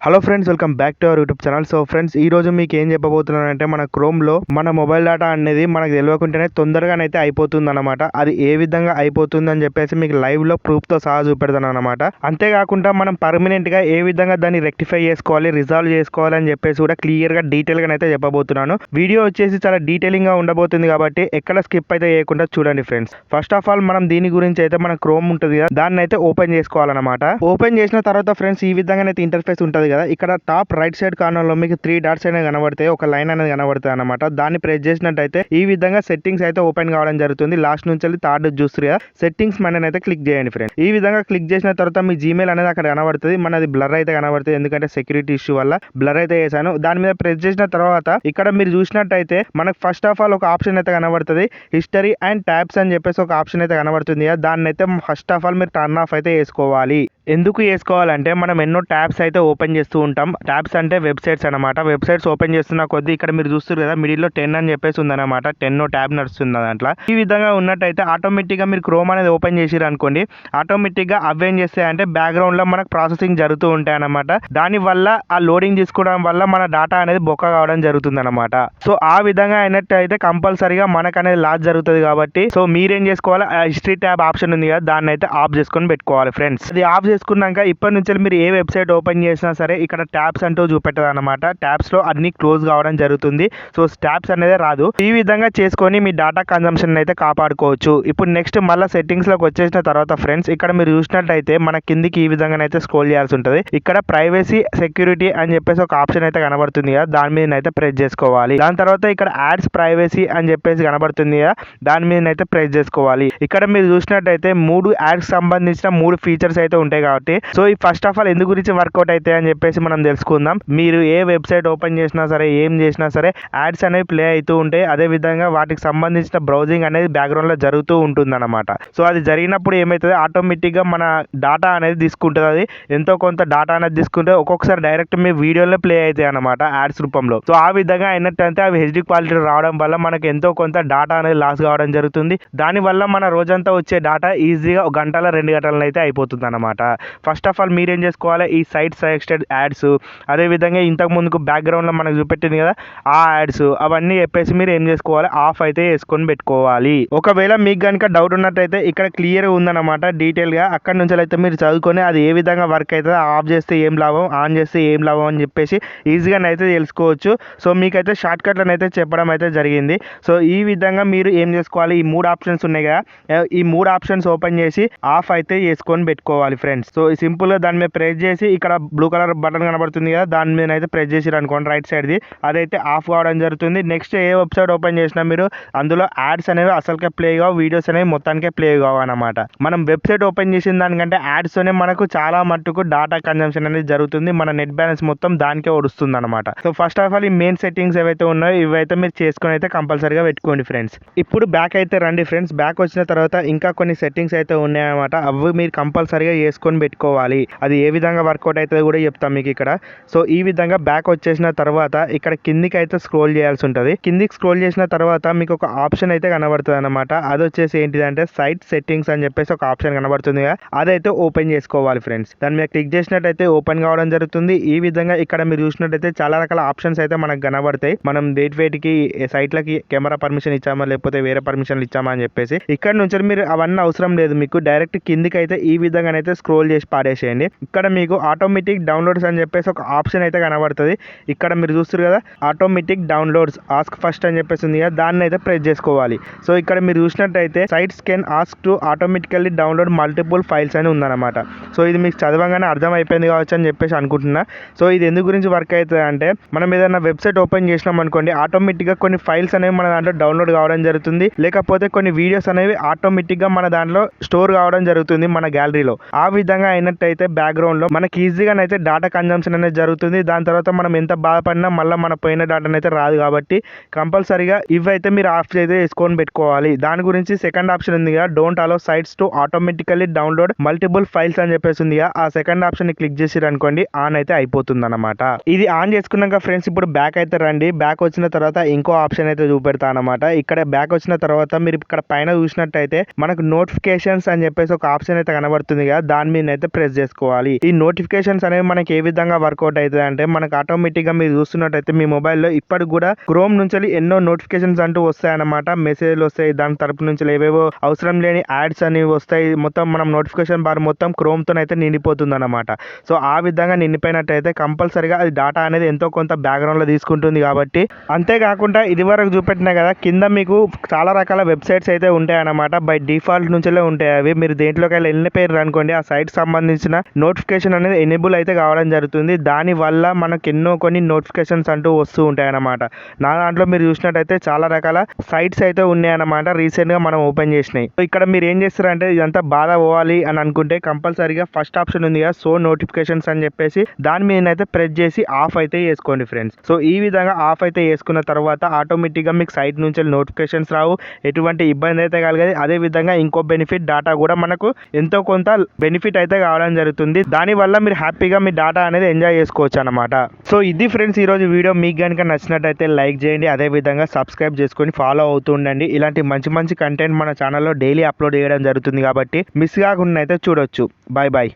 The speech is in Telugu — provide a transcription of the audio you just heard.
Hello friends, welcome back to our YouTube channel. So friends, ఈ రోజు మీకు ఏం చెప్పబోతున్నానంటే మన క్రోమ్లో మన మొబైల్ డేటా అనేది మనకు తెలియకుండానే తొందరగానైతే అయిపోతుంది అనమాట. అది ఏ విధంగా అయిపోతుంది అని చెప్పేసి మీకు లైవ్లో ప్రూఫ్తో సహా చూపెడతాను అనమాట. అంతేకాకుండా మనం పర్మనెంట్గా ఏ విధంగా దాన్ని రెక్టిఫై చేసుకోవాలి, రిజాల్వ్ చేసుకోవాలి అని చెప్పేసి కూడా క్లియర్గా డీటెయిల్గా అయితే చెప్పబోతున్నాను. వీడియో వచ్చేసి చాలా డీటెయిలింగ్గా ఉండబోతుంది కాబట్టి ఎక్కడ స్కిప్ అయితే చేయకుండా చూడండి ఫ్రెండ్స్. ఫస్ట్ ఆఫ్ ఆల్ మనం దీని గురించి అయితే మన క్రోమ్ ఉంటుంది కదా, దాన్ని అయితే ఓపెన్ చేసుకోవాలన్నమాట. ఓపెన్ చేసిన తర్వాత ఫ్రెండ్స్, ఈ విధంగా అయితే ఇంటర్ఫేస్ ఉంటుంది. ఇక్కడ టాప్ రైట్ సైడ్ కార్నర్ లో మీకు 3 డాట్స్ అనేది కనబడతాయి, ఒక లైన్ అనేది కనబడుతుంది అనమాట. దాన్ని ప్రెస్ చేసినట్టయితే ఈ విధంగా సెట్టింగ్స్ అయితే ఓపెన్ కావడం జరుగుతుంది. లాస్ట్ నుంచి థర్డ్ చూస్తారు కదా, సెట్టింగ్స్ మన అయితే క్లిక్ చేయండి ఫ్రెండ్స్. ఈ విధంగా క్లిక్ చేసిన తర్వాత మీ జీమెయిల్ అనేది అక్కడ కనబడుతుంది. మనది బ్లర్ అయితే కనబడుతుంది, ఎందుకంటే సెక్యూరిటీ ఇష్యూ వల్ల బ్లర్ అయితే చేశాను. దాని మీద ప్రెస్ చేసిన తర్వాత ఇక్కడ మీరు చూసినట్టయితే మనకు ఫస్ట్ ఆఫ్ ఆల్ ఒక ఆప్షన్ అయితే కనబడుతుంది, హిస్టరీ అండ్ ట్యాబ్స్ అని చెప్పేసి ఒక ఆప్షన్ అయితే కనబడుతుంది. దాన్ని అయితే ఫస్ట్ ఆఫ్ ఆల్ మీరు టర్న్ ఆఫ్ అయితే చేసుకోవాలి. ఎందుకు చేసుకోవాలంటే మనం ఎన్నో ట్యాబ్స్ అయితే ఓపెన్ చేస్తూ ఉంటాం. ట్యాబ్స్ అంటే వెబ్సైట్స్ అనమాట. వెబ్సైట్స్ ఓపెన్ చేస్తున్న కొద్దీ ఇక్కడ మీరు చూస్తారు కదా, మిడిల్లో 10 అని చెప్పేసి ఉందన్నమాట. 10 ట్యాబ్ నడుస్తుంది దాంట్లో. ఈ విధంగా ఉన్నట్టయితే ఆటోమేటిక్గా మీరు క్రోమ్ అనేది ఓపెన్ చేసిరు అనుకోండి, ఆటోమేటిక్గా అవేం చేస్తాయంటే బ్యాక్గ్రౌండ్ లో మనకు ప్రాసెసింగ్ జరుగుతూ ఉంటాయి అనమాట. దాని వల్ల ఆ లోడింగ్ తీసుకోవడం వల్ల మన డేటా అనేది బొక్క కావడం జరుగుతుంది అనమాట. సో ఆ విధంగా అయినట్టయితే కంపల్సరీగా మనకు అనేది లాస్ జరుగుతుంది కాబట్టి సో మీరేం చేసుకోవాలి, హిస్టరీ ట్యాబ్ ఆప్షన్ ఉంది కదా, దాన్ని అయితే ఆఫ్ చేసుకొని పెట్టుకోవాలి ఫ్రెండ్స్. అది ఆఫ్ చేసుకున్నాక ఇప్పటి నుంచి మీరు ఏ వెబ్సైట్ ఓపెన్ చేసినా సరే ఇక్కడ ట్యాబ్స్ అంటూ చూపెట్టదు అనమాట. ట్యాబ్స్ లో అన్ని క్లోజ్ కావడం జరుగుతుంది. సో ట్యాబ్స్ అనేది రాదు. ఈ విధంగా చేసుకొని మీ డేటా కన్జంప్షన్ అయితే కాపాడుకోవచ్చు. ఇప్పుడు నెక్స్ట్ మళ్ళీ సెట్టింగ్స్ లోకి వచ్చేసిన తర్వాత ఫ్రెండ్స్, ఇక్కడ మీరు చూసినట్టయితే మన కిందికి ఈ విధంగా అయితే స్క్రోల్ చేయాల్సి ఉంటుంది. ఇక్కడ ప్రైవసీ సెక్యూరిటీ అని చెప్పేసి ఒక ఆప్షన్ అయితే కనబడుతుంది కదా, దాని మీద అయితే ప్రెస్ చేసుకోవాలి. దాని తర్వాత ఇక్కడ యాడ్స్ ప్రైవసీ అని చెప్పేసి కనబడుతుంది కదా, దాని మీద అయితే ప్రెస్ చేసుకోవాలి. ఇక్కడ మీరు చూసినట్టయితే 3 యాడ్స్ సంబంధించిన 3 ఫీచర్స్ అయితే ఉంటాయి కాబట్టి సో ఈ ఫస్ట్ ఆఫ్ ఆల్ ఎందు గురించి వర్కౌట్ అయితే అని చెప్పేసి మనం తెలుసుకుందాం. మీరు ఏ వెబ్సైట్ ఓపెన్ చేసినా సరే, ఏం చేసినా సరే యాడ్స్ అనేవి ప్లే అవుతూ ఉంటాయి. అదే విధంగా వాటికి సంబంధించిన బ్రౌజింగ్ అనేది బ్యాక్గ్రౌండ్ లో జరుగుతూ ఉంటుంది అనమాట. సో అది జరిగినప్పుడు ఏమవుతుంది, ఆటోమేటిక్ గా మన డాటా అనేది తీసుకుంటుంది. అది ఎంతో కొంత డాటా అనేది తీసుకుంటే ఒక్కొక్కసారి డైరెక్ట్ మీ వీడియోలో ప్లే అవుతాయి అనమాట యాడ్స్ రూపంలో. సో ఆ విధంగా అయినట్టయితే అవి హెచ్డి క్వాలిటీ రావడం వల్ల మనకు ఎంతో కొంత డాటా అనేది లాస్ కావడం జరుగుతుంది. దానివల్ల మన రోజంతా వచ్చే డాటా ఈజీగా 1 గంటల 2 గంటలను అయితే అయిపోతుంది అనమాట. ఫస్ట్ ఆఫ్ ఆల్ మీరేం చేసుకోవాలి, ఈ సైట్ సజెస్టెడ్ యాడ్స్, అదే విధంగా ఇంతకు ముందుకు బ్యాక్గ్రౌండ్ లో మనకు చూపెట్టింది కదా ఆ యాడ్స్, అవన్నీ చెప్పేసి మీరు ఏం చేసుకోవాలి, ఆఫ్ అయితే వేసుకొని పెట్టుకోవాలి. ఒకవేళ మీకు కనుక డౌట్ ఉన్నట్టయితే ఇక్కడ క్లియర్ ఉందన్నమాట డీటెయిల్ గా. అక్కడ నుంచి అయితే మీరు చదువుకొని అది ఏ విధంగా వర్క్ అవుతుంది, ఆఫ్ చేస్తే ఏం లాభం, ఆన్ చేస్తే ఏం లాభం అని చెప్పేసి ఈజీగా అయితే తెలుసుకోవచ్చు. సో మీకైతే షార్ట్ కట్లను అయితే చెప్పడం అయితే జరిగింది. సో ఈ విధంగా మీరు ఏం చేసుకోవాలి, ఈ 3 ఆప్షన్స్ ఉన్నాయి కదా, ఈ 3 ఆప్షన్స్ ఓపెన్ చేసి ఆఫ్ అయితే చేసుకొని పెట్టుకోవాలి ఫ్రెండ్స్. సో సింపుల్ గా దాని మీద ప్రెస్ చేసి ఇక్కడ బ్లూ కలర్ బటన్ కనబడుతుంది కదా, దాని మీద అయితే ప్రెస్ చేసిరు అనుకోండి రైట్ సైడ్ ది, అదైతే ఆఫ్ కావడం జరుగుతుంది. నెక్స్ట్ ఏ వెబ్సైట్ ఓపెన్ చేసినా మీరు అందులో యాడ్స్ అనేవి అసలుకే ప్లే కావు, వీడియోస్ అనేవి మొత్తానికే ప్లే కావు అనమాట. మనం వెబ్సైట్ ఓపెన్ చేసిన దానికంటే యాడ్స్ తోనే మనకు చాలా మట్టుకు డాటా కన్జంప్షన్ అనేది జరుగుతుంది. మన నెట్ బ్యాలెన్స్ మొత్తం దానికే ఓడుస్తుంది అనమాట. సో ఫస్ట్ ఆఫ్ ఆల్ ఈ మెయిన్ సెట్టింగ్స్ ఏవైతే ఉన్నాయో ఇవైతే మీరు చేసుకొని అయితే కంపల్సరీగా పెట్టుకోండి ఫ్రెండ్స్. ఇప్పుడు బ్యాక్ అయితే రండి ఫ్రెండ్స్. బ్యాక్ వచ్చిన తర్వాత ఇంకా కొన్ని సెట్టింగ్స్ అయితే ఉన్నాయన్నమాట, అవి మీరు కంపల్సరీగా చేసుకొని పెట్టుకోవాలి. అది ఏ విధంగా వర్కౌట్ అవుతుంది కూడా చెప్తాం మీకు ఇక్కడ. సో ఈ విధంగా బ్యాక్ వచ్చేసిన తర్వాత ఇక్కడ కిందికి అయితే స్క్రోల్ చేయాల్సి ఉంటుంది. కిందికి స్క్రోల్ చేసిన తర్వాత మీకు ఒక ఆప్షన్ అయితే కనబడుతుంది అనమాట. అది వచ్చేసి ఏంటిదంటే సైట్ సెట్టింగ్స్ అని చెప్పేసి ఒక ఆప్షన్ కనబడుతుంది కదా, అదైతే ఓపెన్ చేసుకోవాలి ఫ్రెండ్స్. దాని మీద క్లిక్ చేసినట్టయితే ఓపెన్ కావడం జరుగుతుంది. ఈ విధంగా ఇక్కడ మీరు చూసినట్టయితే చాలా రకాల ఆప్షన్స్ అయితే మనకు కనబడతాయి. మనం వేటికి సైట్లకి కెమెరా పర్మిషన్ ఇచ్చామా లేకపోతే వేరే పర్మిషన్లు ఇచ్చామా అని చెప్పేసి. ఇక్కడ నుంచి మీరు అవన్నీ అవసరం లేదు, మీకు డైరెక్ట్ కిందికి అయితే ఈ విధంగా అయితే స్క్రోల్ చేసి పాడేసేయండి. ఇక్కడ మీకు ఆటోమేటిక్ డౌన్లోడ్స్ అని చెప్పేసి ఒక ఆప్షన్ అయితే కనబడుతుంది. ఇక్కడ మీరు చూస్తారు కదా, ఆటోమేటిక్ డౌన్లోడ్స్ ఆస్క్ ఫస్ట్ అని చెప్పేసి ఉంది కదా, దాన్ని అయితే ప్రెస్ చేసుకోవాలి. సో ఇక్కడ మీరు చూసినట్టయితే sites can ask to automatically download multiple files అని ఉందన్నమాట. సో ఇది మీకు చదవగానే అర్థం అయిపోయింది కావచ్చు అని చెప్పేసి అనుకుంటున్నా. సో ఇది ఎందుకు గురించి వర్క్ అవుతుంది అంటే, మనం ఏదైనా వెబ్సైట్ ఓపెన్ చేసినాం అనుకోండి, ఆటోమేటిక్గా కొన్ని ఫైల్స్ అనేవి మన దాంట్లో డౌన్లోడ్ కావడం జరుగుతుంది, లేకపోతే కొన్ని వీడియోస్ అనేవి ఆటోమేటిక్గా మన దాంట్లో స్టోర్ కావడం జరుగుతుంది మన గ్యాలరీలో. ఆ విధంగా అయినట్టయితే బ్యాక్గ్రౌండ్ లో మనకి ఈజీగా అయితే డేటా కన్జంప్షన్ అనేది జరుగుతుంది. దాని తర్వాత మనం ఎంత బాధపడినా మళ్ళీ మన పోయిన డేటా అయితే రాదు కాబట్టి కంపల్సరీగా ఇవైతే మీరు ఆఫ్ అయితే వేసుకొని పెట్టుకోవాలి. దాని గురించి సెకండ్ ఆప్షన్ ఉంది కదా, don't allow sites to automatically download multiple files అని చెప్పేసి ఉంది కదా, ఆ సెకండ్ ఆప్షన్ ని క్లిక్ చేసిరు అనుకోండి, ఆన్ అయితే అయిపోతుంది అనమాట. ఇది ఆన్ చేసుకున్నాక ఫ్రెండ్స్ ఇప్పుడు బ్యాక్ అయితే రండి. బ్యాక్ వచ్చిన తర్వాత ఇంకో ఆప్షన్ అయితే చూపెడతా అనమాట. ఇక్కడ బ్యాక్ వచ్చిన తర్వాత మీరు ఇక్కడ పైన చూసినట్టయితే మనకు నోటిఫికేషన్స్ అని చెప్పేసి ఒక ఆప్షన్ అయితే కనబడుతుంది కదా, దాని మీద అయితే ప్రెస్ చేసుకోవాలి. ఈ నోటిఫికేషన్స్ అనేవి మనకి ఏ విధంగా వర్కౌట్ అవుతుంది అంటే మనకు ఆటోమేటిక్ గా మీరు చూస్తున్నట్టయితే మీ మొబైల్లో ఇప్పటికి కూడా క్రోమ్ నుంచి ఎన్నో నోటిఫికేషన్స్ అంటూ వస్తాయన్నమాట. మెసేజ్లు వస్తాయి, దాని తరపు నుంచి ఏవేవో అవసరం లేని యాడ్స్ అనేవి వస్తాయి. మొత్తం మనం నోటిఫికేషన్ బార్ మొత్తం క్రోమ్ తో అయితే నిండిపోతుంది అనమాట. సో ఆ విధంగా నిండిపోయినట్టయితే కంపల్సరీగా అది డేటా అనేది ఎంతో కొంత బ్యాక్గ్రౌండ్ లో తీసుకుంటుంది. కాబట్టి అంతేకాకుండా ఇది వరకు చూపెట్టినా కదా కింద మీకు చాలా రకాల వెబ్సైట్స్ అయితే ఉంటాయి అన్నమాట. బై డిఫాల్ట్ నుంచే ఉంటాయి అవి. మీరు దేంట్లోకి వెళ్ళిపోయారు అనుకోండి, ఆ సైట్ సంబంధించిన నోటిఫికేషన్ అనేది ఎనేబుల్ అయితే కావడం జరుగుతుంది. దాని వల్ల మనకు ఎన్నో కొన్ని నోటిఫికేషన్స్ అంటూ వస్తూ ఉంటాయి అన్నమాట. నా దాంట్లో మీరు చూసినట్టయితే చాలా రకాల సైట్స్ అయితే ఉన్నాయి అన్నమాట. రీసెంట్ గా మనం ఓపెన్ చేసినాయి. సో ఇక్కడ మీరు ఏం చేస్తారంటే ఇదంతా బాధ పోవాలి అని అనుకుంటే కంపల్సరీగా ఫస్ట్ ఆప్షన్ ఉంది కదా, సో నోటిఫికేషన్స్ అని చెప్పేసి దాని మీద అయితే ప్రెస్ చేసి ఆఫ్ అయితే చేసుకోండి ఫ్రెండ్స్. సో ఈ విధంగా ఆఫ్ అయితే చేసుకున్న తర్వాత ఆటోమేటిక్ గా మీకు సైట్ నుంచి నోటిఫికేషన్స్ రావు, ఎటువంటి ఇబ్బంది అయితే కలగదు. అదే విధంగా ఇంకో బెనిఫిట్ డేటా కూడా మనకు ఎంతో కొంత బెనిఫిట్ అయితే కావడం జరుగుతుంది. దాని వల్ల మీరు హ్యాపీగా మీ డేటా అనేది ఎంజాయ్ చేసుకోవచ్చు అనమాట. సో ఇది ఫ్రెండ్స్ ఈ రోజు వీడియో. మీకు కనుక నచ్చినట్టయితే లైక్ చేయండి, అదే విధంగా సబ్స్క్రైబ్ చేసుకొని ఫాలో అవుతూ ఉండండి. ఇలాంటి మంచి మంచి కంటెంట్ మన ఛానల్లో డైలీ అప్లోడ్ చేయడం జరుగుతుంది కాబట్టి మిస్ కాకుండా అయితే చూడొచ్చు. Bye bye.